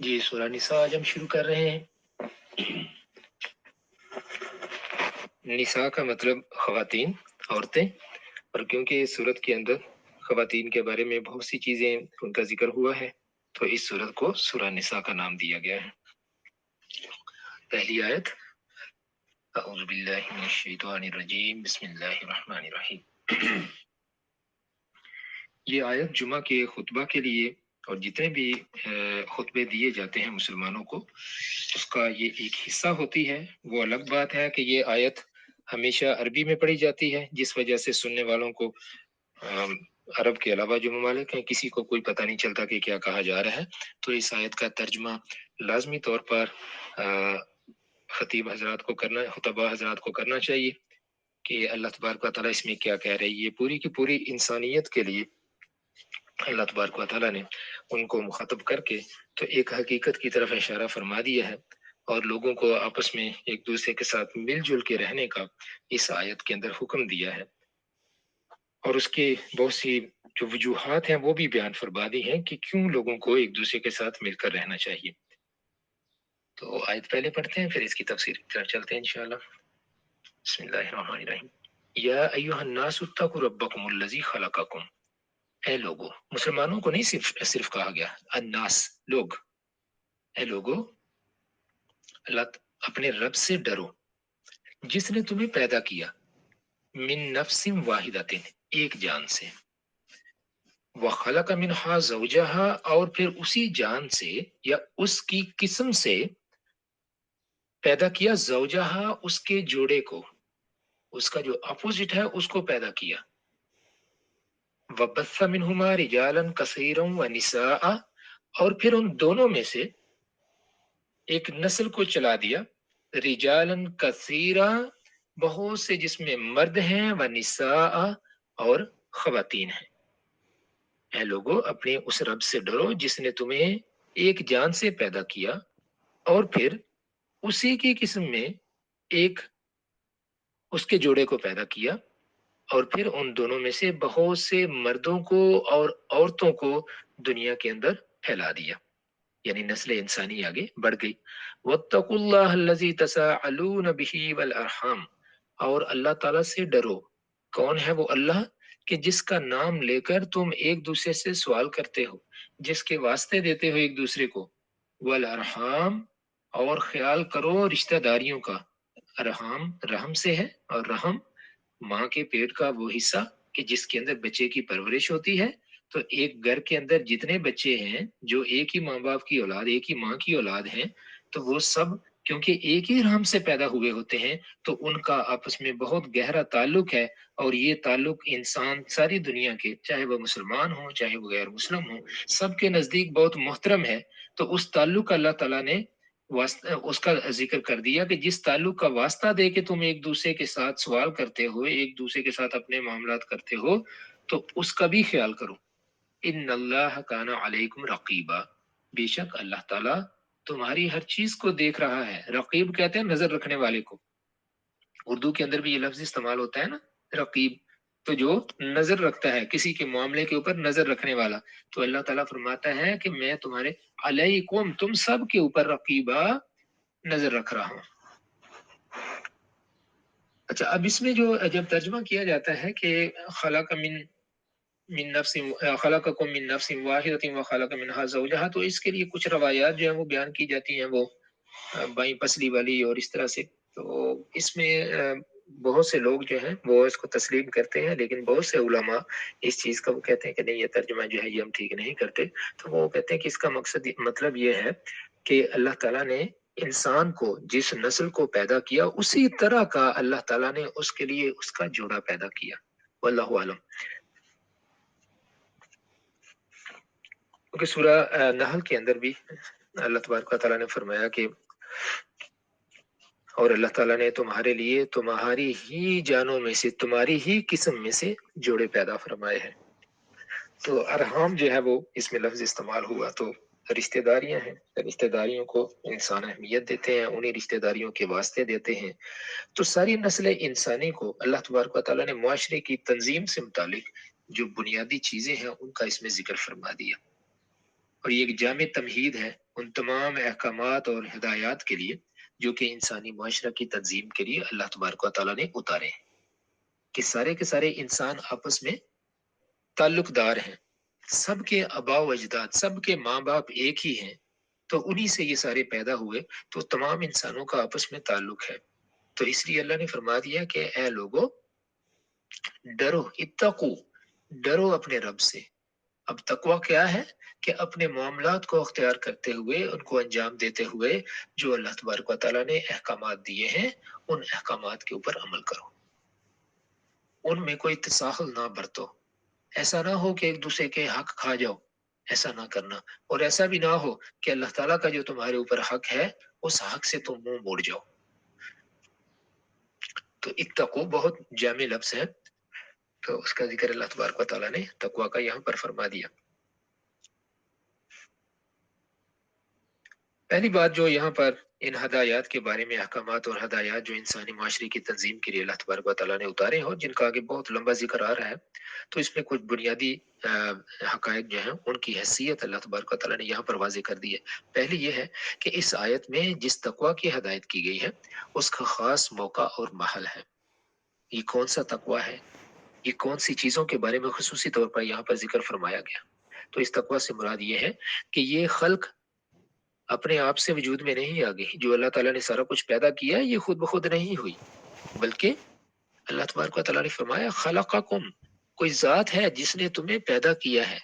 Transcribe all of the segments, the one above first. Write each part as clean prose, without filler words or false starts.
جی سورہ نساء آج ہم شروع کر رہے ہیں۔ نساء کا مطلب خواتین، عورتیں، اور کیونکہ اس صورت کے اندر خواتین کے بارے میں بہت سی چیزیں ان کا ذکر ہوا ہے تو اس صورت کو سورہ نساء کا نام دیا گیا ہے۔ پہلی آیت، اعوذ باللہ من الشیطان الرجیم، بسم اللہ الرحمن الرحیم۔ یہ آیت جمعہ کے خطبہ کے لیے اور جتنے بھی خطبے دیے جاتے ہیں مسلمانوں کو، اس کا یہ ایک حصہ ہوتی ہے۔ وہ الگ بات ہے کہ یہ آیت ہمیشہ عربی میں پڑھی جاتی ہے، جس وجہ سے سننے والوں کو عرب کے علاوہ جو ممالک ہیں کسی کو کوئی پتہ نہیں چلتا کہ کیا کہا جا رہا ہے۔ تو اس آیت کا ترجمہ لازمی طور پر خطیب حضرات کو کرنا، خطباء حضرات کو کرنا چاہیے کہ اللہ تبارک و تعالیٰ اس میں کیا کہہ رہے ہیں۔ یہ پوری کی پوری انسانیت کے لیے اللہ تبارک و تعالیٰ نے ان کو مخاطب کر کے تو ایک حقیقت کی طرف اشارہ فرما دیا ہے، اور لوگوں کو آپس میں ایک دوسرے کے ساتھ مل جل کے رہنے کا اس آیت کے اندر حکم دیا ہے، اور اس کے بہت سی جو وجوہات ہیں وہ بھی بیان فرما دی ہیں کہ کیوں لوگوں کو ایک دوسرے کے ساتھ مل کر رہنا چاہیے۔ تو آیت پہلے پڑھتے ہیں، پھر اس کی تفسیر کی طرف چلتے ہیں انشاءاللہ۔ بسم اللہ الرحمن الرحیم۔ یا ایھا الناس اتقوا ربکم الذی خلقکم، اے لوگو، مسلمانوں کو نہیں صرف کہا گیا، الناس، لوگ، اے لوگو، اللہ اپنے رب سے ڈرو جس نے تمہیں پیدا کیا، من نفس واحدۃ، ایک جان سے، وخلق منہا زوجہا، اور پھر اسی جان سے یا اس کی قسم سے پیدا کیا، زوجہا، اس کے جوڑے کو، اس کا جو اپوزٹ ہے اس کو پیدا کیا، وبث منہما رجالا کثیرا ونساء، اور پھر ان دونوں میں سے ایک نسل کو چلا دیا، رجالن کثیرا، بہت سے جس میں مرد ہیں، ونساء، اور خواتین ہیں۔ اے لوگو، اپنے اس رب سے ڈرو جس نے تمہیں ایک جان سے پیدا کیا، اور پھر اسی کی قسم میں ایک اس کے جوڑے کو پیدا کیا، اور پھر ان دونوں میں سے بہت سے مردوں کو اور عورتوں کو دنیا کے اندر پھیلا دیا، یعنی نسل انسانی آگے بڑھ گئی۔ واتقوا اللہ الذی تساءلون بہ والارحام، اور اللہ تعالیٰ سے ڈرو، کون ہے وہ اللہ کہ جس کا نام لے کر تم ایک دوسرے سے سوال کرتے ہو، جس کے واسطے دیتے ہو ایک دوسرے کو، والارحام، اور خیال کرو رشتہ داریوں کا۔ ارحام رحم سے ہے، اور رحم ماں کے پیٹ کا وہ حصہ کہ جس کے اندر بچے کی پرورش ہوتی ہے۔ تو ایک گھر کے اندر جتنے بچے ہیں جو ایک ہی ماں باپ کی اولاد، ایک ہی ماں کی اولاد ہیں، تو وہ سب کیونکہ ایک ہی رحم سے پیدا ہوئے ہوتے ہیں تو ان کا آپس میں بہت گہرا تعلق ہے، اور یہ تعلق انسان ساری دنیا کے، چاہے وہ مسلمان ہوں چاہے وہ غیر مسلم ہوں، سب کے نزدیک بہت محترم ہے۔ تو اس تعلق کا اللہ تعالیٰ نے اس کا ذکر کر دیا کہ جس تعلق کا واسطہ دے کے تم ایک دوسرے کے ساتھ سوال کرتے ہو، ایک دوسرے کے ساتھ اپنے معاملات کرتے ہو، تو اس کا بھی خیال کرو۔ ان اللہ کان علیکم رقیبا، بے شک اللہ تعالیٰ تمہاری ہر چیز کو دیکھ رہا ہے۔ رقیب کہتے ہیں نظر رکھنے والے کو، اردو کے اندر بھی یہ لفظ استعمال ہوتا ہے نا، رقیب، تو جو نظر رکھتا ہے کسی کے معاملے کے اوپر، نظر رکھنے والا۔ تو اللہ تعالیٰ فرماتا ہے کہ میں تمہارے علیکم، تم سب کے اوپر رقیبا، نظر رکھ رہا ہوں۔ اچھا، اب اس میں جو جب ترجمہ کیا جاتا ہے کہ خلق من نفس، خلقکم من نفس واحدۃ وخلق منها زوجہا، تو اس کے لیے کچھ روایات جو ہیں وہ بیان کی جاتی ہیں، وہ بائیں پسلی والی اور اس طرح سے۔ تو اس میں بہت سے لوگ جو ہیں وہ اس کو تسلیم کرتے ہیں، لیکن بہت سے علماء اس چیز کا وہ کہتے ہیں کہ نہیں، یہ ترجمہ جو ہے یہ ہم ٹھیک نہیں کرتے۔ تو وہ کہتے ہیں کہ اس کا مطلب یہ ہے کہ اللہ تعالیٰ نے انسان کو جس نسل کو پیدا کیا اسی طرح کا اللہ تعالیٰ نے اس کے لیے اس کا جوڑا پیدا کیا، واللہ عالم۔ کیونکہ سورہ نحل کے اندر بھی اللہ تبارک و تعالیٰ نے فرمایا کہ اور اللہ تعالیٰ نے تمہارے لیے تمہاری ہی جانوں میں سے، تمہاری ہی قسم میں سے جوڑے پیدا فرمائے ہیں۔ تو ارحام جو ہے وہ اس میں لفظ استعمال ہوا، تو رشتہ داریاں ہیں، رشتہ داریوں کو انسان اہمیت دیتے ہیں، انہیں رشتہ داریوں کے واسطے دیتے ہیں۔ تو ساری نسل انسانی کو اللہ تبارک و تعالیٰ نے معاشرے کی تنظیم سے متعلق جو بنیادی چیزیں ہیں ان کا اس میں ذکر فرما دیا۔ اور یہ ایک جامع تمہید ہے ان تمام احکامات اور ہدایات کے لیے جو کہ انسانی معاشرہ کی تنظیم کے لیے اللہ تبارک و تعالیٰ نے اتارے ہیں، کہ سارے کے سارے انسان آپس میں تعلق دار ہیں، سب کے آباء و اجداد، سب کے ماں باپ ایک ہی ہیں، تو انہی سے یہ سارے پیدا ہوئے، تو تمام انسانوں کا آپس میں تعلق ہے۔ تو اس لیے اللہ نے فرما دیا کہ اے لوگو ڈرو، اتقو، ڈرو اپنے رب سے۔ اب تقوی کیا ہے؟ کہ اپنے معاملات کو اختیار کرتے ہوئے، ان کو انجام دیتے ہوئے جو اللہ تبارک و تعالیٰ نے احکامات دیے ہیں ان احکامات کے اوپر عمل کرو، ان میں کوئی تساہل نہ برتو، ایسا نہ ہو کہ ایک دوسرے کے حق کھا جاؤ، ایسا نہ کرنا، اور ایسا بھی نہ ہو کہ اللہ تعالیٰ کا جو تمہارے اوپر حق ہے اس حق سے تم منہ موڑ جاؤ۔ تو اتقو بہت جامع لفظ ہے، تو اس کا ذکر اللہ تبارک و تعالیٰ نے تقوی کا یہاں پر فرما دیا۔ پہلی بات جو یہاں پر ان ہدایات کے بارے میں، احکامات اور ہدایات جو انسانی معاشرے کی تنظیم کے لیے اللہ تبارک و تعالیٰ نے اتارے ہیں اور جن کا آگے بہت لمبا ذکر آ رہا ہے، تو اس میں کچھ بنیادی حقائق جو ہیں ان کی حیثیت اللہ تبارک و تعالیٰ نے یہاں پر واضح کر دی ہے۔ پہلی یہ ہے کہ اس آیت میں جس تقوی کی ہدایت کی گئی ہے اس کا خاص موقع اور محل ہے۔ یہ کون سا تقوی ہے، یہ کون سی چیزوں کے بارے میں خصوصی طور پر یہاں پر ذکر فرمایا گیا؟ تو اس تقوی سے مراد یہ ہے کہ یہ خلق اپنے آپ سے وجود میں نہیں آ گئی، جو اللہ تعالیٰ نے سارا کچھ پیدا کیا یہ خود بخود نہیں ہوئی، بلکہ اللہ تبارک و تعالیٰ نے فرمایا خلقکم، کوئی ذات ہے جس نے تمہیں پیدا کیا ہے۔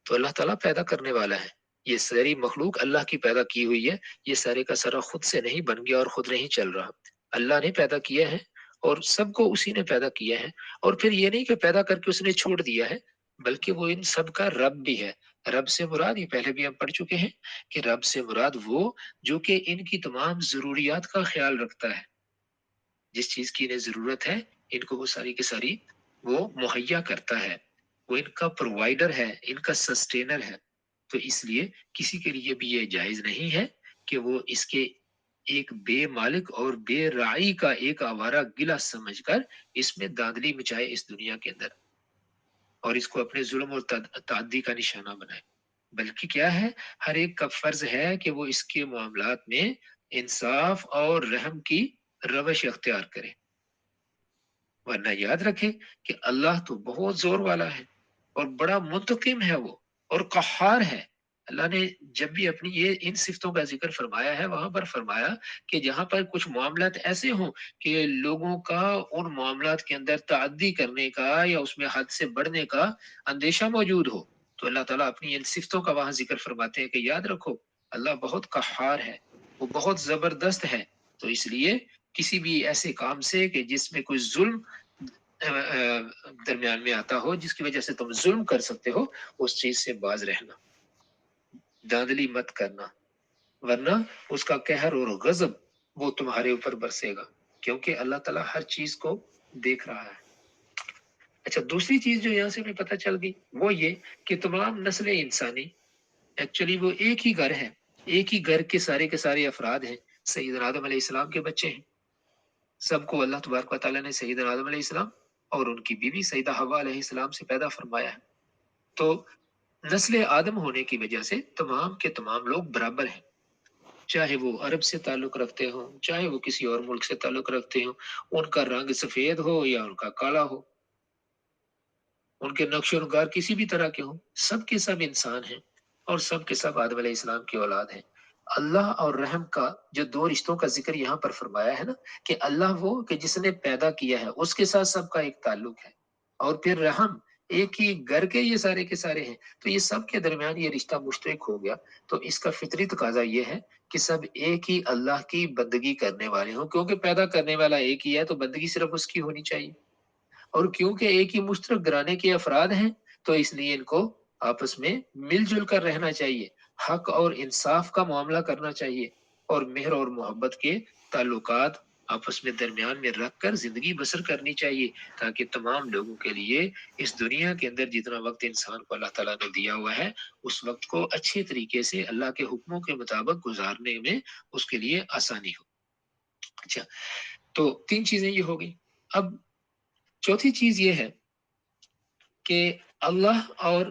تو اللہ تعالیٰ پیدا کرنے والا ہے، یہ ساری مخلوق اللہ کی پیدا کی ہوئی ہے، یہ سارے کا سارا خود سے نہیں بن گیا اور خود نہیں چل رہا، اللہ نے پیدا کیا ہے اور سب کو اسی نے پیدا کیا ہے، اور پھر یہ نہیں کہ پیدا کر کے اس نے چھوڑ دیا ہے، بلکہ وہ ان سب کا رب بھی ہے۔ رب سے مراد، یہ پہلے بھی ہم پڑھ چکے ہیں کہ رب سے مراد وہ جو کہ ان کی تمام ضروریات کا خیال رکھتا ہے، جس چیز کی انہیں ضرورت ہے ان کو وہ ساری کی ساری وہ مہیا کرتا ہے، وہ ان کا پرووائڈر ہے، ان کا سسٹینر ہے۔ تو اس لیے کسی کے لیے بھی یہ جائز نہیں ہے کہ وہ اس کے ایک بے مالک اور بے راعی کا ایک آوارہ گلا سمجھ کر اس میں داندلی مچائے اس دنیا کے اندر، اور اس کو اپنے ظلم اور تعدی کا نشانہ بنائے، بلکہ کیا ہے، ہر ایک کا فرض ہے کہ وہ اس کے معاملات میں انصاف اور رحم کی روش اختیار کرے، ورنہ یاد رکھے کہ اللہ تو بہت زور والا ہے اور بڑا منتقم ہے وہ، اور قہار ہے۔ اللہ نے جب بھی اپنی یہ ان صفتوں کا ذکر فرمایا ہے وہاں پر فرمایا کہ جہاں پر کچھ معاملات ایسے ہوں کہ لوگوں کا ان معاملات کے اندر تعدی کرنے کا یا اس میں حد سے بڑھنے کا اندیشہ موجود ہو، تو اللہ تعالیٰ اپنی ان صفتوں کا وہاں ذکر فرماتے ہیں کہ یاد رکھو اللہ بہت قہار ہے، وہ بہت زبردست ہے۔ تو اس لیے کسی بھی ایسے کام سے کہ جس میں کوئی ظلم درمیان میں آتا ہو، جس کی وجہ سے تم ظلم کر سکتے ہو، اس چیز سے باز رہنا، داندلی مت کرنا، ورنہ اس کا قہر اور غضب وہ تمہارے اوپر برسے گا، کیونکہ اللہ تعالیٰ ہر چیز کو دیکھ رہا ہے۔ اچھا، دوسری چیز جو یہاں سے ہمیں پتہ چل گئی وہ یہ کہ تمام نسل انسانی ایکچولی وہ ایک ہی گھر ہے، ایک ہی گھر کے سارے افراد ہیں، سیدنا آدم علیہ السلام کے بچے ہیں، سب کو اللہ تبارک و تعالیٰ نے سیدنا آدم علیہ السلام اور ان کی بیوی سیدہ حوا علیہ السلام سے پیدا فرمایا ہے۔ تو نسل آدم ہونے کی وجہ سے تمام کے تمام لوگ برابر ہیں، چاہے وہ عرب سے تعلق رکھتے ہوں، چاہے وہ کسی اور ملک سے تعلق رکھتے ہوں، ان کا رنگ سفید ہو یا ان کا کالا ہو، ان کے نقش و نگار کسی بھی طرح کے ہوں، سب کے سب انسان ہیں اور سب کے سب آدم علیہ السلام کی اولاد ہیں۔ اللہ اور رحم کا جو دو رشتوں کا ذکر یہاں پر فرمایا ہے نا، کہ اللہ وہ کہ جس نے پیدا کیا ہے اس کے ساتھ سب کا ایک تعلق ہے، اور پھر رحم، ایک ہی گھر کے سارے ہیں، تو یہ سب کے درمیان یہ رشتہ مشترک ہو گیا۔ تو اس کا فطری تقاضا یہ ہے کہ سب ایک ہی اللہ کی بندگی کرنے والے ہوں، کیونکہ پیدا کرنے والا ایک ہی ہے تو بندگی صرف اس کی ہونی چاہیے، اور کیونکہ ایک ہی مشترک گھرانے کے افراد ہیں تو اس لیے ان کو آپس میں مل جل کر رہنا چاہیے، حق اور انصاف کا معاملہ کرنا چاہیے، اور مہر اور محبت کے تعلقات آپس میں درمیان میں رکھ کر زندگی بسر کرنی چاہیے، تاکہ تمام لوگوں کے لیے اس دنیا کے اندر جتنا وقت انسان کو اللہ تعالیٰ نے دیا ہوا ہے اس وقت کو اچھے طریقے سے اللہ کے حکموں کے مطابق گزارنے میں اس کے لیے آسانی ہو۔ اچھا، تو تین چیزیں یہ ہو گئی۔ اب چوتھی چیز یہ ہے کہ اللہ اور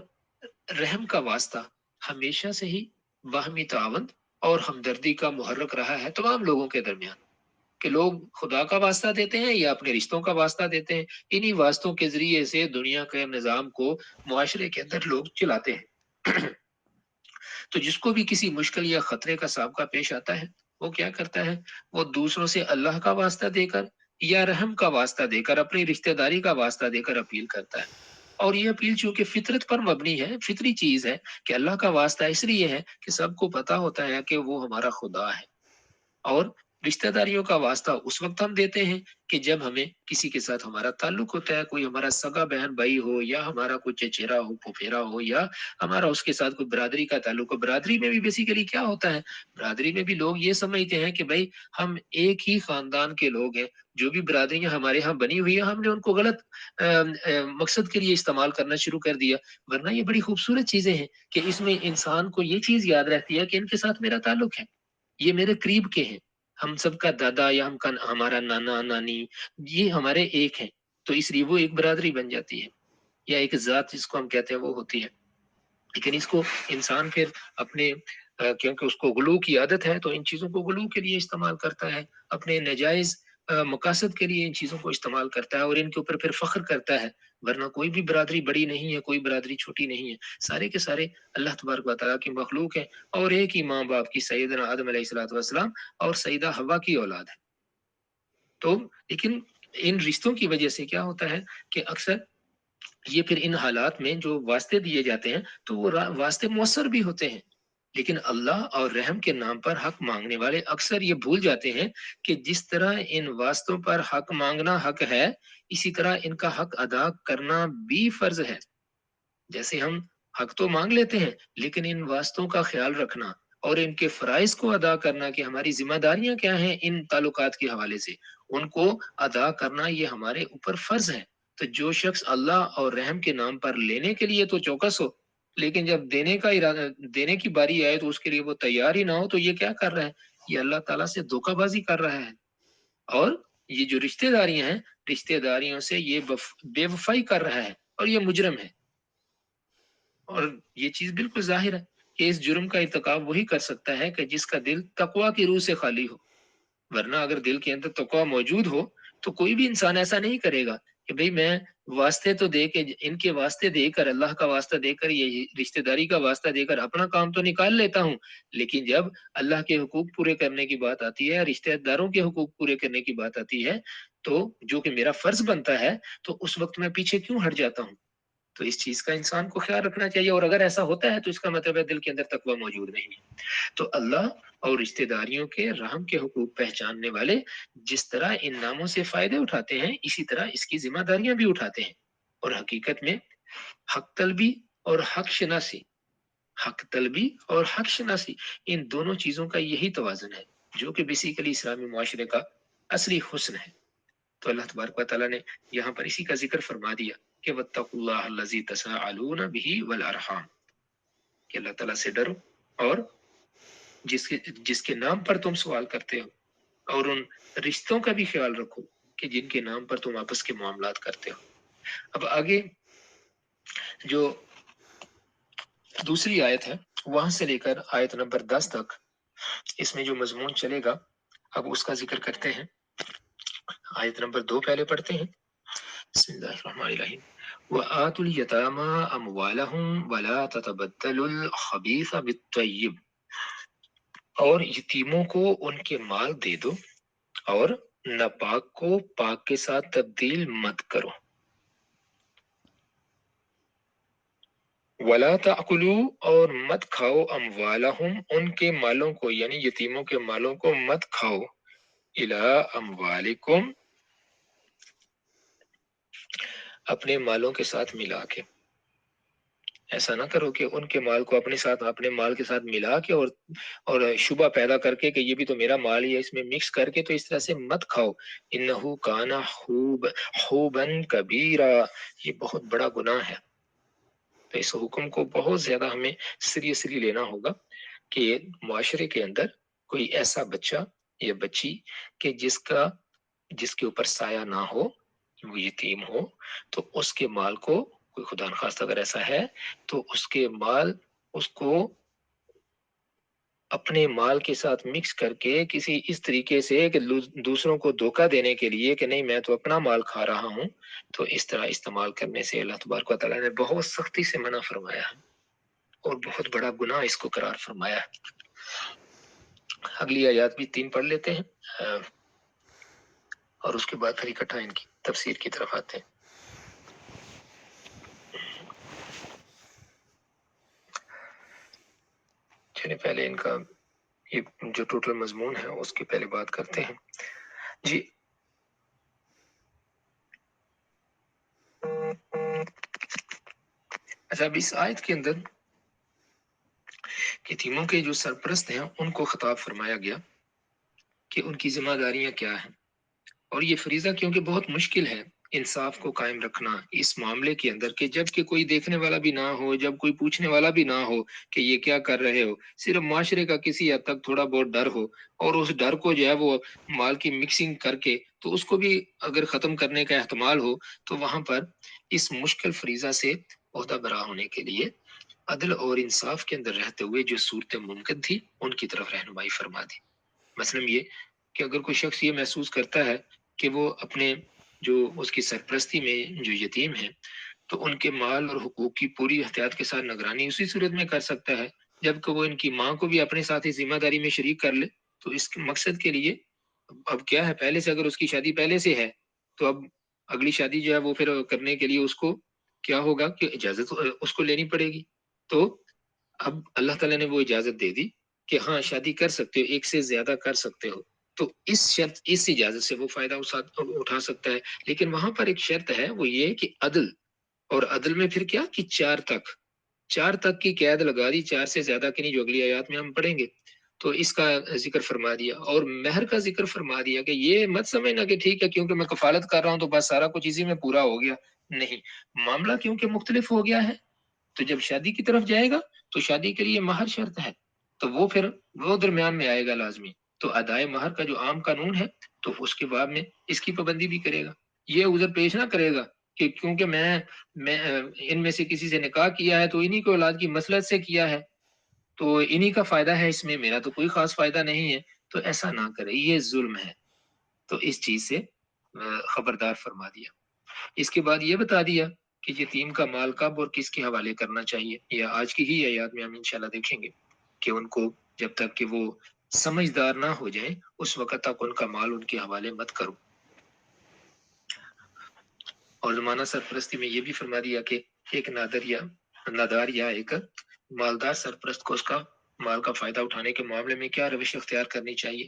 رحم کا واسطہ ہمیشہ سے ہی باہمی تعاون اور ہمدردی کا محرک رہا ہے تمام لوگوں کے درمیان، کہ لوگ خدا کا واسطہ دیتے ہیں یا اپنے رشتوں کا واسطہ دیتے ہیں، انہی واسطوں کے ذریعے سے دنیا کے نظام کو معاشرے کے اندر لوگ چلاتے ہیں۔ تو جس کو بھی کسی مشکل یا خطرے کا سابقہ پیش آتا ہے، وہ کیا کرتا ہے؟ وہ دوسروں سے اللہ کا واسطہ دے کر یا رحم کا واسطہ دے کر، اپنی رشتہ داری کا واسطہ دے کر اپیل کرتا ہے۔ اور یہ اپیل چونکہ فطرت پر مبنی ہے، فطری چیز ہے، کہ اللہ کا واسطہ اس لیے ہے کہ سب کو پتا ہوتا ہے کہ وہ ہمارا خدا ہے۔ اور رشتہ داریوں کا واسطہ اس وقت ہم دیتے ہیں کہ جب ہمیں کسی کے ساتھ ہمارا تعلق ہوتا ہے، کوئی ہمارا سگا بہن بھائی ہو یا ہمارا کوئی چچیرا ہو، پھوپھیرا ہو، یا ہمارا اس کے ساتھ کوئی برادری کا تعلق ہو۔ برادری میں بھی بیسیکلی کیا ہوتا ہے؟ برادری میں بھی لوگ یہ سمجھتے ہیں کہ بھائی ہم ایک ہی خاندان کے لوگ ہیں، جو بھی برادریاں ہمارے ہاں بنی ہوئی ہیں ہم نے ان کو غلط مقصد کے لیے استعمال کرنا شروع کر دیا۔ ورنہ یہ بڑی خوبصورت چیزیں ہیں کہ اس میں انسان کو یہ چیز یاد رہتی ہے کہ ان کے ساتھ میرا تعلق ہے، یہ میرے قریب کے ہیں، ہم سب کا دادا یا ہمارا نانا نانی یہ ہمارے ایک ہیں، تو اس لیے وہ ایک برادری بن جاتی ہے، یا ایک ذات جس کو ہم کہتے ہیں وہ ہوتی ہے۔ لیکن اس کو انسان پھر اپنے کیونکہ اس کو غلو کی عادت ہے تو ان چیزوں کو غلو کے لیے استعمال کرتا ہے، اپنے ناجائز مقاصد کے لیے ان چیزوں کو استعمال کرتا ہے اور ان کے اوپر پھر فخر کرتا ہے۔ ورنہ کوئی بھی برادری بڑی نہیں ہے، کوئی برادری چھوٹی نہیں ہے، سارے کے سارے اللہ تبارک و تعالیٰ کی مخلوق ہے، اور ایک ہی ماں باپ کی سیدنا آدم علیہ الصلوۃ والسلام اور سیدہ حوا کی اولاد ہے۔ تو لیکن ان رشتوں کی وجہ سے کیا ہوتا ہے کہ اکثر یہ پھر ان حالات میں جو واسطے دیے جاتے ہیں تو وہ واسطے مؤثر بھی ہوتے ہیں، لیکن اللہ اور رحم کے نام پر حق مانگنے والے اکثر یہ بھول جاتے ہیں کہ جس طرح ان واسطوں پر حق مانگنا حق ہے، اسی طرح ان کا حق ادا کرنا بھی فرض ہے۔ جیسے ہم حق تو مانگ لیتے ہیں، لیکن ان واسطوں کا خیال رکھنا اور ان کے فرائض کو ادا کرنا کہ ہماری ذمہ داریاں کیا ہیں ان تعلقات کے حوالے سے، ان کو ادا کرنا یہ ہمارے اوپر فرض ہے۔ تو جو شخص اللہ اور رحم کے نام پر لینے کے لیے تو چوکس ہو، لیکن جب دینے کا ارادہ دینے کی باری آئے تو اس کے لیے وہ تیار ہی نہ ہو، تو یہ کیا کر رہا ہے؟ یہ اللہ تعالیٰ سے دھوکہ بازی کر رہا ہے۔ اور یہ جو رشتہ داریاں ہیں، رشتہ داریوں سے یہ بے وفائی کر رہا ہے اور یہ مجرم ہے۔ اور یہ چیز بالکل ظاہر ہے کہ اس جرم کا ارتکاب وہی کر سکتا ہے کہ جس کا دل تقویٰ کی روح سے خالی ہو۔ ورنہ اگر دل کے اندر تقویٰ موجود ہو تو کوئی بھی انسان ایسا نہیں کرے گا کہ بھئی میں واسطے تو دے کے ان کے واسطے دے کر، اللہ کا واسطہ دے کر، یہ رشتہ داری کا واسطہ دے کر اپنا کام تو نکال لیتا ہوں، لیکن جب اللہ کے حقوق پورے کرنے کی بات آتی ہے، رشتہ داروں کے حقوق پورے کرنے کی بات آتی ہے، تو جو کہ میرا فرض بنتا ہے، تو اس وقت میں پیچھے کیوں ہٹ جاتا ہوں؟ تو اس چیز کا انسان کو خیال رکھنا چاہیے، اور اگر ایسا ہوتا ہے تو اس کا مطلب ہے دل کے اندر تقویٰ موجود نہیں ہے۔ تو اللہ اور رشتہ داریوں کے رحم کے حقوق پہچاننے والے جس طرح ان ناموں سے فائدے اٹھاتے ہیں، اسی طرح اس کی ذمہ داریاں بھی اٹھاتے ہیں۔ اور حقیقت میں حق طلبی اور حق شناسی، حق طلبی اور حق شناسی، ان دونوں چیزوں کا یہی توازن ہے جو کہ بیسیکلی اسلامی معاشرے کا اصلی حسن ہے۔ تو اللہ تبارک و تعالیٰ نے یہاں پر اسی کا ذکر فرما دیا کہ وَاتَّقُوا اللَّهَ الَّذِي تَسَاءَلُونَ بِهِ وَالْأَرْحَامَ، کہ اللہ تعالیٰ سے ڈرو اور جس کے نام پر تم سوال کرتے ہو، اور ان رشتوں کا بھی خیال رکھو کہ جن کے نام پر تم آپس کے معاملات کرتے ہو۔ اب آگے جو دوسری آیت ہے وہاں سے لے کر آیت نمبر 10 تک اس میں جو مضمون چلے گا اب اس کا ذکر کرتے ہیں۔ آیت نمبر 2 پہلے پڑھتے ہیں۔ بسم اللہ الرحمن الرحیم وَآتُوا الْيَتَامَى أَمْوَالَهُمْ وَلَا تَتَبَدَّلُوا الْخَبِيثَ بِالطَّيِّبِ، اور یتیموں کو ان کے مال دے دو اور ناپاک کو پاک کے ساتھ تبدیل مت کرو۔ وَلَا تَأْكُلُوا، اور مت کھاؤ، أَمْوَالَهُمْ، ان کے مالوں کو، یعنی یتیموں کے مالوں کو مت کھاؤ، إِلَىٰ أَمْوَالِكُمْ، اپنے مالوں کے ساتھ ملا کے۔ ایسا نہ کرو کہ ان کے مال کو اپنے مال کے ساتھ ملا کے اور شبہ پیدا کر کے کہ یہ بھی تو میرا مال ہی ہے، اس میں مکس کر کے، تو اس طرح سے مت کھاؤ۔ انہو کان حوبا کبیرا، یہ بہت بڑا گناہ ہے۔ تو اس حکم کو بہت زیادہ ہمیں سیریسلی لینا ہوگا کہ معاشرے کے اندر کوئی ایسا بچہ یا بچی کہ جس کے اوپر سایہ نہ ہو، وہ یتیم ہو، تو اس کے مال کو، کوئی خدا نخواستہ اگر ایسا ہے، تو اس کے مال اس کو اپنے مال کے ساتھ مکس کر کے کسی اس طریقے سے کہ دوسروں کو دھوکہ دینے کے لیے کہ نہیں میں تو اپنا مال کھا رہا ہوں، تو اس طرح استعمال کرنے سے اللہ تبارک و تعالیٰ نے بہت سختی سے منع فرمایا ہے اور بہت بڑا گناہ اس کو قرار فرمایا ہے۔ اگلی آیات بھی 3 پڑھ لیتے ہیں اور اس کے بعد پھر اکٹھا ان کی تفسیر کی طرف آتے ہیں۔ چلیے پہلے ان کا یہ جو ٹوٹل مضمون ہے اس کی پہلے بات کرتے ہیں جی۔ اچھا، اب اس آیت کے اندر یتیموں کے جو سرپرست ہیں ان کو خطاب فرمایا گیا کہ ان کی ذمہ داریاں کیا ہیں، اور یہ فریضہ کیونکہ بہت مشکل ہے انصاف کو قائم رکھنا اس معاملے کے اندر کہ جب کہ کوئی دیکھنے والا بھی نہ ہو، جب کوئی پوچھنے والا بھی نہ ہو کہ یہ کیا کر رہے ہو، صرف معاشرے کا کسی حد تک تھوڑا بہت ڈر ہو، اور اس ڈر کو جو ہے وہ مال کی مکسنگ کر کے تو اس کو بھی اگر ختم کرنے کا احتمال ہو، تو وہاں پر اس مشکل فریضہ سے عہدہ برا ہونے کے لیے عدل اور انصاف کے اندر رہتے ہوئے جو صورتیں ممکن تھی ان کی طرف رہنمائی فرما دی۔ مثلا یہ کہ اگر کوئی شخص یہ محسوس کرتا ہے کہ وہ اپنے جو اس کی سرپرستی میں جو یتیم ہیں تو ان کے مال اور حقوق کی پوری احتیاط کے ساتھ نگرانی اسی صورت میں کر سکتا ہے جبکہ وہ ان کی ماں کو بھی اپنے ساتھ ہی ذمہ داری میں شریک کر لے، تو اس کے مقصد کے لیے اب کیا ہے، پہلے سے اگر اس کی شادی پہلے سے ہے تو اب اگلی شادی جو ہے وہ پھر کرنے کے لیے اس کو کیا ہوگا کہ اجازت اس کو لینی پڑے گی، تو اب اللہ تعالیٰ نے وہ اجازت دے دی کہ ہاں شادی کر سکتے ہو، ایک سے زیادہ کر سکتے ہو، تو اس شرط اس اجازت سے وہ فائدہ اٹھا سکتا ہے، لیکن وہاں پر ایک شرط ہے، وہ یہ کہ عدل، اور عدل میں پھر کیا کہ 4 تک کی قید لگا دی، 4 سے زیادہ کی نہیں، جو اگلی آیات میں ہم پڑھیں گے تو اس کا ذکر فرما دیا، اور مہر کا ذکر فرما دیا کہ یہ مت سمجھنا کہ ٹھیک ہے کیونکہ میں کفالت کر رہا ہوں تو بس سارا کچھ اسی میں پورا ہو گیا، نہیں، معاملہ کیونکہ مختلف ہو گیا ہے تو جب شادی کی طرف جائے گا تو شادی کے لیے مہر شرط ہے، تو وہ پھر وہ درمیان میں آئے گا لازمی، تو ادائے مہر کا جو عام قانون ہے تو اس کے بعد میں اس کی پابندی بھی کرے گا، یہ عذر پیش نہ کرے گا کہ کیونکہ میں ان میں سے کسی سے نکاح کیا ہے تو انہی کو اولاد کی مصلحت سے کیا ہے تو انہی کا فائدہ ہے، اس میں میرا تو کوئی خاص فائدہ نہیں ہے، تو ایسا نہ کرے، یہ ظلم ہے، تو اس چیز سے خبردار فرما دیا۔ اس کے بعد یہ بتا دیا کہ یتیم کا مال کب اور کس کے حوالے کرنا چاہیے، یا آج کی ہی آیات میں ہم انشاءاللہ دیکھیں گے کہ ان کو جب تک کہ وہ سمجھدار نہ ہو جائیں اس وقت تک ان کا مال ان کے حوالے مت کرو، اور زمانہ سرپرستی میں یہ بھی فرما دیا کہ ایک نادار یا ایک مالدار سرپرست کو اس کا مال کا فائدہ اٹھانے کے معاملے میں کیا روش اختیار کرنی چاہیے،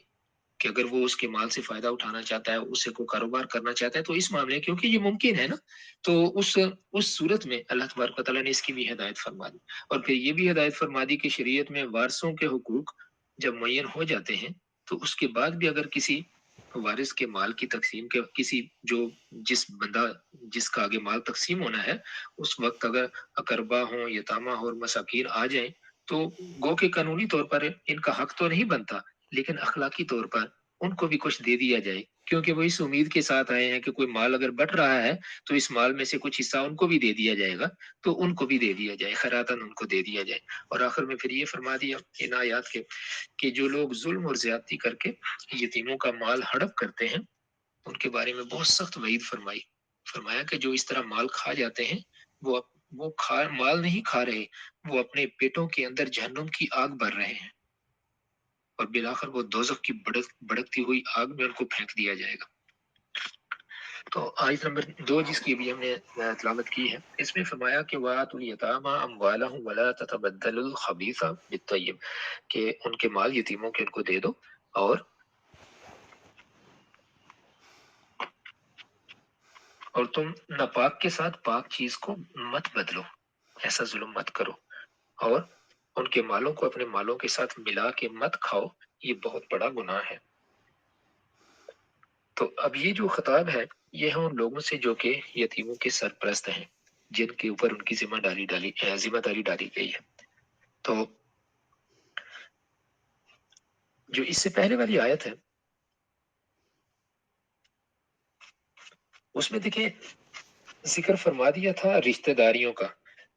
کہ اگر وہ اس کے مال سے فائدہ اٹھانا چاہتا ہے، اس سے کوئی کاروبار کرنا چاہتا ہے تو اس معاملے کیونکہ یہ ممکن ہے نا، تو اس صورت میں اللہ تبارک و تعالیٰ نے اس کی بھی ہدایت فرما دی، اور پھر یہ بھی ہدایت فرما دی کہ شریعت میں وارثوں کے حقوق جب معین ہو جاتے ہیں تو اس کے بعد بھی اگر کسی وارث کے مال کی تقسیم کے جس کا آگے مال تقسیم ہونا ہے اس وقت اگر اقربا ہوں، یتامہ ہوں اور مساکین آ جائیں تو گو کہ قانونی طور پر ان کا حق تو نہیں بنتا، لیکن اخلاقی طور پر ان کو بھی کچھ دے دیا جائے، کیونکہ وہ اس امید کے ساتھ آئے ہیں کہ کوئی مال اگر بٹ رہا ہے تو اس مال میں سے کچھ حصہ ان کو بھی دے دیا جائے گا، تو ان کو بھی دے دیا جائے، خیراتاً ان کو دے دیا جائے، اور آخر میں پھر یہ فرما دیا ان آیات کے کہ جو لوگ ظلم اور زیادتی کر کے یتیموں کا مال ہڑپ کرتے ہیں ان کے بارے میں بہت سخت وعید فرمایا کہ جو اس طرح مال کھا جاتے ہیں وہ مال نہیں کھا رہے، وہ اپنے پیٹوں کے اندر جہنم کی آگ بھر رہے ہیں، اور بالآخر وہ دوزخ کی بڑکتی ہوئی آگ میں ان کو پھینک دیا جائے گا۔ تو آیت نمبر 2 جس کی بھی ہم نے تلاوت کی ہے، اس میں فرمایا کہ وَآتُوا الْيَتَامَىٰ أَمْوَالَهُمْ وَلَا تَتَبَدَّلُوا الْخَبِيثَ بِالطَّيِّبِ، کہ ان کے مال یتیموں کے ان کو دے دو اور تم ناپاک کے ساتھ پاک چیز کو مت بدلو، ایسا ظلم مت کرو، اور ان کے مالوں کو اپنے مالوں کے ساتھ ملا کے مت کھاؤ، یہ بہت بڑا گناہ ہے۔ تو اب یہ جو خطاب ہے یہ ہے ان لوگوں سے جو کہ یتیموں کے سرپرست ہیں، جن کے اوپر ان کی ذمہ داری ڈالی گئی ہے۔ تو جو اس سے پہلے والی آیت ہے اس میں دیکھیں ذکر فرما دیا تھا رشتہ داریوں کا،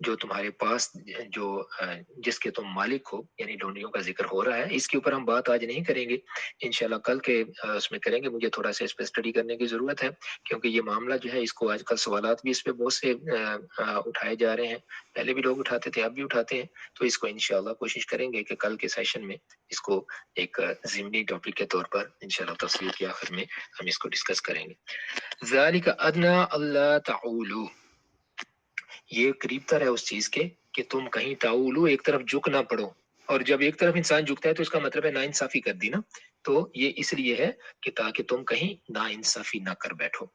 جو تمہارے پاس جو جس کے تم مالک ہو، یعنی ڈونڈیوں کا ذکر ہو رہا ہے. اس کے اوپر ہم بات آج نہیں کریں گے، انشاءاللہ کل کے اس میں کریں گے. مجھے تھوڑا سا اس پہ اسٹڈی کرنے کی ضرورت ہے، کیونکہ یہ معاملہ جو ہے اس کو آج کل سوالات بھی اس پہ بہت سے اٹھائے جا رہے ہیں. پہلے بھی لوگ اٹھاتے تھے، اب بھی اٹھاتے ہیں. تو اس کو انشاءاللہ کوشش کریں گے کہ کل کے سیشن میں اس کو ایک ضمنی ٹاپک کے طور پر انشاءاللہ تفسیر کے آخر میں ہم اس کو ڈسکس کریں گے. ذالک ادنی اللہ تعولو، یہ قریب تر ہے اس چیز کے کہ تم کہیں تعولو ایک طرف جھک نہ پڑو. اور جب ایک طرف انسان جھکتا ہے تو اس کا مطلب ہے نا انصافی کر دی نا. تو یہ اس لیے ہے کہ تاکہ تم کہیں نا انصافی نہ کر بیٹھو.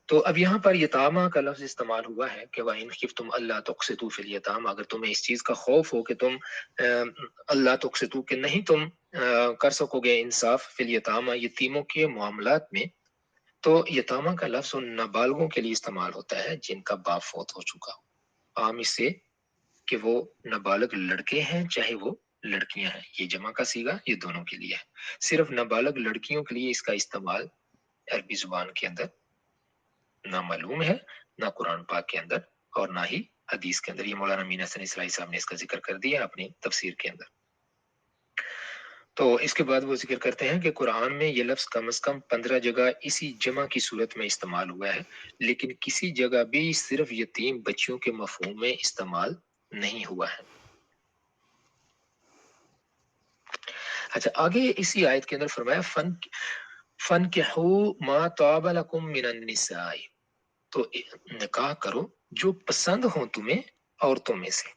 تو اب یہاں پر یتامہ کا لفظ استعمال ہوا ہے کہ وَإِنْ خِفْتُمْ أَلَّا تُقْسِطُوا فِي الْيَتَامَى، اگر تمہیں اس چیز کا خوف ہو کہ تم اللہ تقسطوا کہ نہیں تم کر سکو گے انصاف فی الیتامى یتیموں کے معاملات میں. تو یتامہ کا لفظ ان نابالغوں کے لیے استعمال ہوتا ہے جن کا باپ فوت ہو چکا ہو. عام اس سے کہ وہ نابالغ لڑکے ہیں چاہے وہ لڑکیاں ہیں، یہ جمع کا صیغہ یہ دونوں کے لیے ہے. صرف نابالغ لڑکیوں کے لیے اس کا استعمال عربی زبان کے اندر نہ معلوم ہے، نہ قرآن پاک کے اندر اور نہ ہی حدیث کے اندر. یہ مولانا میاں حسن اسرائیلی صاحب نے اس کا ذکر کر دیا اپنی تفسیر کے اندر. تو اس کے بعد وہ ذکر کرتے ہیں کہ قرآن میں یہ لفظ کم از کم 15 جگہ اسی جمع کی صورت میں استعمال ہوا ہے، لیکن کسی جگہ بھی صرف یتیم بچیوں کے مفہوم میں استعمال نہیں ہوا ہے. اچھا آگے اسی آیت کے اندر فرمایا فَانْكِحُوا مَا طَابَ لَكُم مِّنَ النِّسَاءِ، تو نکاح کرو جو پسند ہو تمہیں عورتوں میں سے.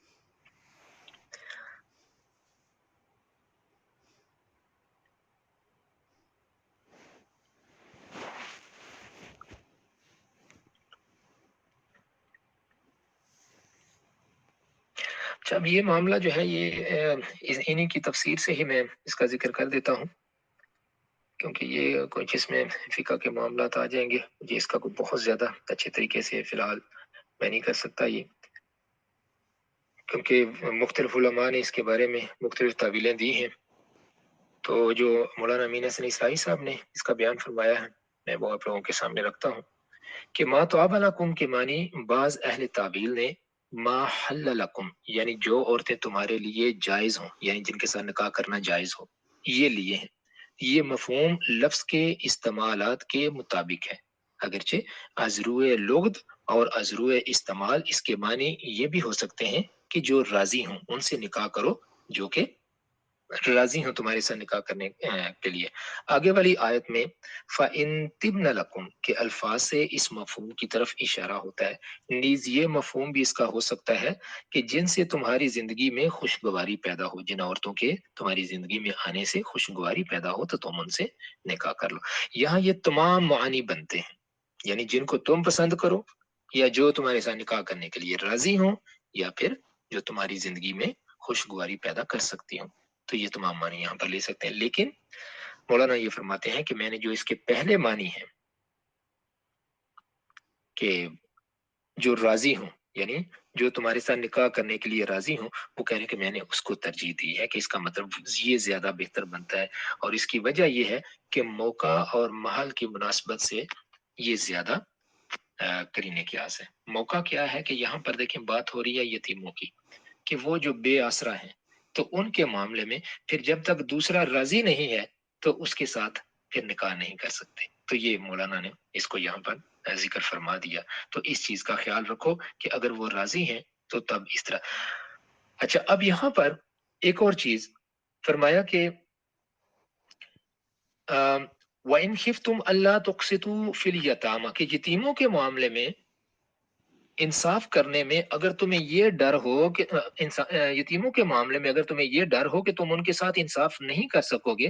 اچھا اب یہ معاملہ جو ہے یہ انہی کی تفسیر سے ہی میں اس کا ذکر کر دیتا ہوں، کیونکہ یہ کچھ اس میں فقہ کے معاملات آ جائیں گے. مجھے اس کا کوئی بہت زیادہ اچھے طریقے سے فی الحال میں نہیں کر سکتا یہ، کیونکہ مختلف علماء نے اس کے بارے میں مختلف تعویلیں دی ہیں. تو جو مولانا امین حسن اسرائیلی صاحب نے اس کا بیان فرمایا ہے میں وہ آپ لوگوں کے سامنے رکھتا ہوں کہ ما طاب لکم کے معنی بعض اہل تعویل نے ما حل لکم یعنی جو عورتیں تمہارے لیے جائز ہوں، یعنی جن کے ساتھ نکاح کرنا جائز ہو، یہ لیے ہیں. یہ مفہوم لفظ کے استعمالات کے مطابق ہے، اگرچہ ازروع لغت اور ازروع استعمال اس کے معنی یہ بھی ہو سکتے ہیں کہ جو راضی ہوں ان سے نکاح کرو، جو کہ راضی ہوں تمہارے ساتھ نکاح کرنے کے لیے. آگے والی آیت میں فَإِن طِبْنَ لَكُمْ کے الفاظ سے اس مفہوم کی طرف اشارہ ہوتا ہے. نیز یہ مفہوم بھی اس کا ہو سکتا ہے کہ جن سے تمہاری زندگی میں خوشگواری پیدا ہو، جن عورتوں کے تمہاری زندگی میں آنے سے خوشگواری پیدا ہو تو تم ان سے نکاح کر لو. یہاں یہ تمام معانی بنتے ہیں، یعنی جن کو تم پسند کرو یا جو تمہارے ساتھ نکاح کرنے کے لیے راضی ہوں یا پھر جو تمہاری زندگی میں خوشگواری پیدا کر سکتی ہوں. تو یہ تمام معنی یہاں پر لے سکتے ہیں. لیکن مولانا یہ فرماتے ہیں کہ میں نے جو اس کے پہلے معنی ہیں کہ جو راضی ہوں، یعنی جو تمہارے ساتھ نکاح کرنے کے لیے راضی ہوں، وہ کہہ رہے ہیں کہ میں نے اس کو ترجیح دی ہے کہ اس کا مطلب یہ زیادہ بہتر بنتا ہے. اور اس کی وجہ یہ ہے کہ موقع اور محل کی مناسبت سے یہ زیادہ کرینے کی آس ہے. موقع کیا ہے کہ یہاں پر دیکھیں بات ہو رہی ہے یتیموں کی، کہ وہ جو بے آسرا ہیں تو ان کے معاملے میں پھر جب تک دوسرا راضی نہیں ہے تو اس کے ساتھ پھر نکاح نہیں کر سکتے. تو یہ مولانا نے اس کو یہاں پر ذکر فرما دیا. تو اس چیز کا خیال رکھو کہ اگر وہ راضی ہیں تو تب اس طرح. اچھا اب یہاں پر ایک اور چیز فرمایا کہ وَإِنْ خِفْتُمْ أَلَّا تُقْسِطُوا فِي الْيَتَامَى کہ یتیموں کے معاملے میں انصاف کرنے میں اگر تمہیں یہ ڈر ہو کہ یتیموں کے معاملے میں اگر تمہیں یہ ڈر ہو کہ تم ان کے ساتھ انصاف نہیں کر سکو گے،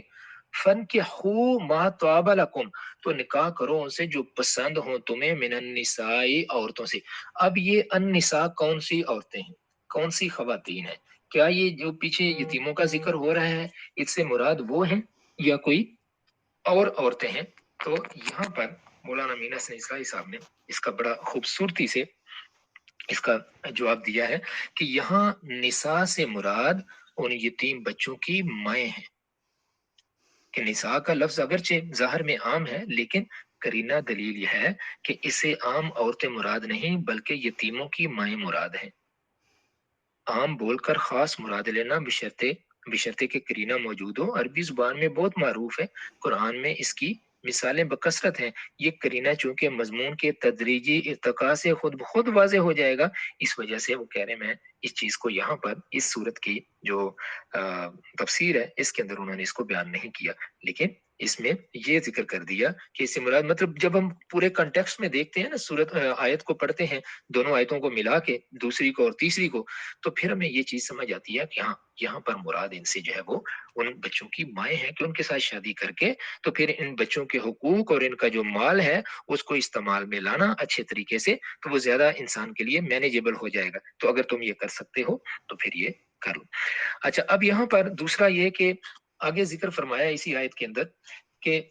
فَانْكِحُوا مَا طَابَ لَكُمْ تو نکاح کرو ان سے جو پسند ہوں تمہیں من النساء عورتوں سے. اب یہ النساء کون سی عورتیں ہیں، کون سی خواتین ہیں؟ کیا یہ جو پیچھے یتیموں کا ذکر ہو رہا ہے اس سے مراد وہ ہیں یا کوئی اور عورتیں ہیں؟ تو یہاں پر مولانا امین حسن اسرائیلی صاحب نے اس کا بڑا خوبصورتی سے اس کا جواب دیا ہے کہ یہاں نساء سے مراد ان یتیم بچوں کی مائیں ہیں. کہ نساء کا لفظ اگرچہ ظاہر میں عام ہے لیکن کرینہ دلیل یہ ہے کہ اسے عام عورتیں مراد نہیں بلکہ یتیموں کی مائیں مراد ہیں۔ عام بول کر خاص مراد لینا بشرطے کہ کرینہ موجود ہو عربی زبان میں بہت معروف ہے۔ قرآن میں اس کی مثالیں بکثرت ہیں۔ یہ کرینہ چونکہ مضمون کے تدریجی ارتقاء سے خود بخود واضح ہو جائے گا، اس وجہ سے وہ کہہ رہے ہیں اس چیز کو یہاں پر اس صورت کی جو تفسیر ہے اس کے اندر انہوں نے اس کو بیان نہیں کیا، لیکن اس میں یہ ذکر کر دیا کہ اس سے مراد مطلب جب ہم پورے کنٹیکسٹ میں دیکھتے ہیں نا سورت آیت کو پڑھتے ہیں، دونوں آیتوں کو ملا کے دوسری کو اور تیسری کو، تو پھر ہمیں یہ چیز سمجھ آتی ہے کہ ہاں یہاں پر مراد ان سے جو ہے وہ ان بچوں کی مائیں ہیں کہ ان کے ساتھ شادی کر کے تو پھر ان بچوں کے حقوق اور ان کا جو مال ہے اس کو استعمال میں لانا اچھے طریقے سے، تو وہ زیادہ انسان کے لیے مینیجیبل ہو جائے گا۔ تو اگر تم یہ کر سکتے ہو تو پھر یہ کر لو۔ اچھا، اب یہاں پر دوسرا یہ کہ آگے ذکر فرمایا اسی آیت کے اندر کہ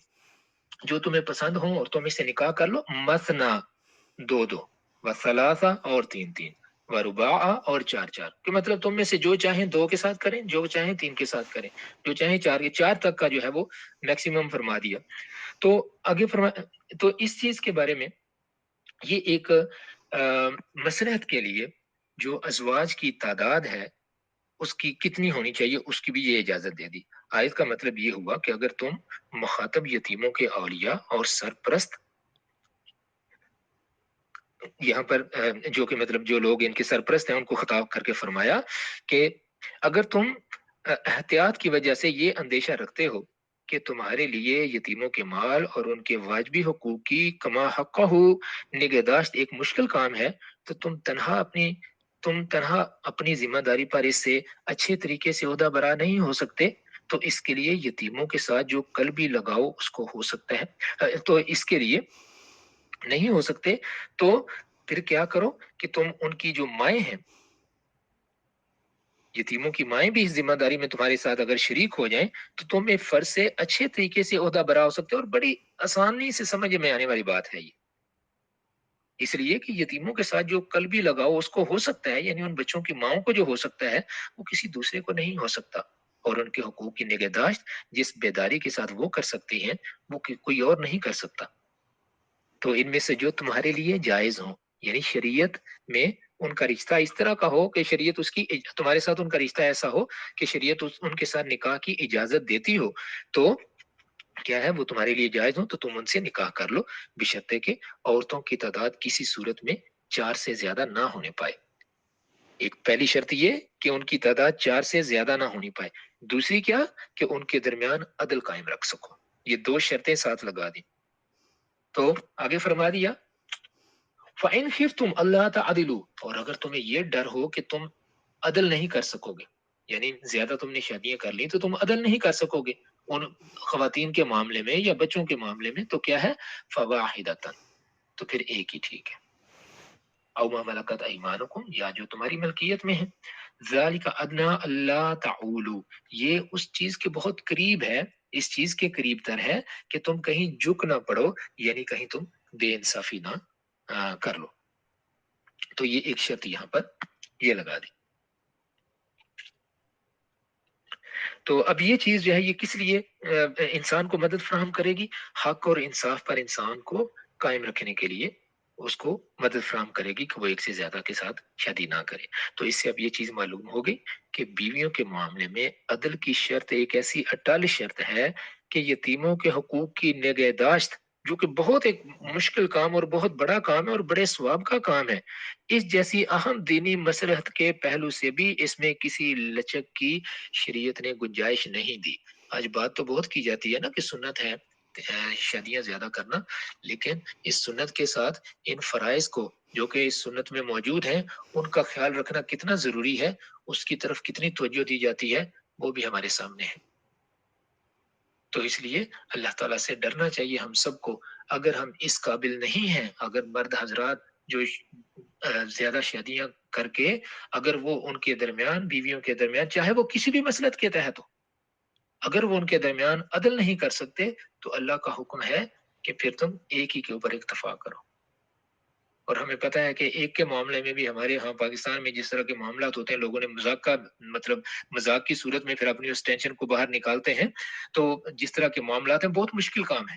جو تمہیں پسند ہو اور تم اس سے نکاح کر لو، مثنا دو دو، وثلاثہ اور تین تین، ورباع اور چار چار، کہ مطلب تم میں سے جو چاہیں دو کے ساتھ کریں، جو چاہیں تین کے ساتھ کریں، جو چاہیں چار کے، چار تک کا جو ہے وہ میکسیمم فرما دیا۔ تو آگے تو اس چیز کے بارے میں یہ ایک مصلحت کے لیے جو ازواج کی تعداد ہے اس کی کتنی ہونی چاہیے اس کی بھی یہ اجازت دے دی۔ آیت کا مطلب یہ ہوا کہ اگر تم مخاطب یتیموں کے اولیاء اور سرپرست، یہاں پر جو کہ مطلب جو لوگ ان کے سرپرست ہیں ان کو خطاب کر کے فرمایا کہ اگر تم احتیاط کی وجہ سے یہ اندیشہ رکھتے ہو کہ تمہارے لیے یتیموں کے مال اور ان کے واجبی حقوق کی کما حقہ نگہداشت ایک مشکل کام ہے، تو تم تنہا اپنی ذمہ داری پر اس سے اچھے طریقے سے عہدہ برا نہیں ہو سکتے، تو اس کے لیے یتیموں کے ساتھ جو قلبی لگاؤ اس کو ہو سکتا ہے، تو اس کے لیے نہیں ہو سکتے، تو پھر کیا کرو کہ تم ان کی جو مائیں ہیں، یتیموں کی مائیں بھی اس ذمہ داری میں تمہارے ساتھ اگر شریک ہو جائیں تو تم ایک فرض سے اچھے طریقے سے عہدہ برا ہو سکتے ہو، اور بڑی آسانی سے سمجھ میں آنے والی بات ہے یہ، اس لیے کہ یتیموں کے ساتھ جو قلبی لگاؤ اس کو ہو سکتا ہے، یعنی ان بچوں کی ماؤں کو جو ہو سکتا ہے وہ کسی دوسرے کو نہیں ہو سکتا، اور ان کے حقوق کی نگہداشت جس بیداری کے ساتھ وہ کر سکتی ہیں وہ کوئی اور نہیں کر سکتا۔ تو ان میں سے جو تمہارے لیے جائز ہوں، یعنی شریعت میں ان کا رشتہ اس طرح کا ہو کہ شریعت اس کی تمہارے ساتھ ان کا رشتہ ایسا ہو کہ شریعت ان کے ساتھ نکاح کی اجازت دیتی ہو، تو کیا ہے وہ تمہارے لیے جائز ہو تو تم ان سے نکاح کر لو، بشرطے کہ عورتوں کی تعداد کسی صورت میں چار سے زیادہ نہ ہونے پائے۔ ایک پہلی شرط یہ کہ ان کی تعداد چار سے زیادہ نہ ہونی پائے، دوسری کیا کہ ان کے درمیان عدل قائم رکھ سکو، یہ دو شرطیں ساتھ لگا دی۔ تو آگے فرما دیا فَإِنْ خِفْتُمْ أَلَّا تَعْدِلُوا، اور اگر تمہیں یہ ڈر ہو کہ تم عدل نہیں کر سکو گے، یعنی زیادہ تم نے شادیاں کر لی تو تم عدل نہیں کر سکو گے ان خواتین کے معاملے میں یا بچوں کے معاملے میں، تو کیا ہے فَوَاحِدَةً، تو پھر ایک ہی ٹھیک ہے، او ما ملکت ایمانکم، یا جو تمہاری ملکیت میں ہے، ذالک ادنی الا تعولوا، یہ اس چیز کے بہت قریب ہے، اس چیز کے قریب تر ہے کہ تم کہیں جھک نہ پڑو، یعنی کہیں تم بے انصافی نہ کر لو۔ تو یہ ایک شرط یہاں پر یہ لگا دی۔ تو اب یہ چیز جو ہے یہ کس لیے انسان کو مدد فراہم کرے گی؟ حق اور انصاف پر انسان کو قائم رکھنے کے لیے اس کو مدد فراہم کرے گی کہ وہ ایک سے زیادہ کے ساتھ شادی نہ کرے۔ تو اس سے اب یہ چیز معلوم ہو گئی کہ بیویوں کے معاملے میں عدل کی شرط ایک ایسی اٹل شرط ہے کہ یتیموں کے حقوق کی نگہداشت، جو کہ بہت ایک مشکل کام اور بہت بڑا کام ہے اور بڑے ثواب کا کام ہے، اس جیسی اہم دینی مصلحت کے پہلو سے بھی اس میں کسی لچک کی شریعت نے گنجائش نہیں دی۔ آج بات تو بہت کی جاتی ہے نا کہ سنت ہے شادیاں زیادہ کرنا، لیکن اس سنت کے ساتھ ان فرائض کو جو کہ اس سنت میں موجود ہیں ان کا خیال رکھنا کتنا ضروری ہے، اس کی طرف کتنی توجہ دی جاتی ہے، وہ بھی ہمارے سامنے ہے۔ تو اس لیے اللہ تعالیٰ سے ڈرنا چاہیے ہم سب کو۔ اگر ہم اس قابل نہیں ہیں، اگر مرد حضرات جو زیادہ شادیاں کر کے اگر وہ ان کے درمیان بیویوں کے درمیان چاہے وہ کسی بھی مسلط کے تحت ہو، اگر وہ ان کے درمیان عدل نہیں کر سکتے تو اللہ کا حکم ہے کہ پھر تم ایک ہی کے اوپر اکتفا کرو۔ اور ہمیں پتہ ہے کہ ایک کے معاملے میں بھی ہمارے ہاں پاکستان میں جس طرح کے معاملات ہوتے ہیں، لوگوں نے مذاق کا مطلب مذاق کی صورت میں پھر اپنی اس ٹینشن کو باہر نکالتے ہیں، تو جس طرح کے معاملات ہیں بہت مشکل کام ہے۔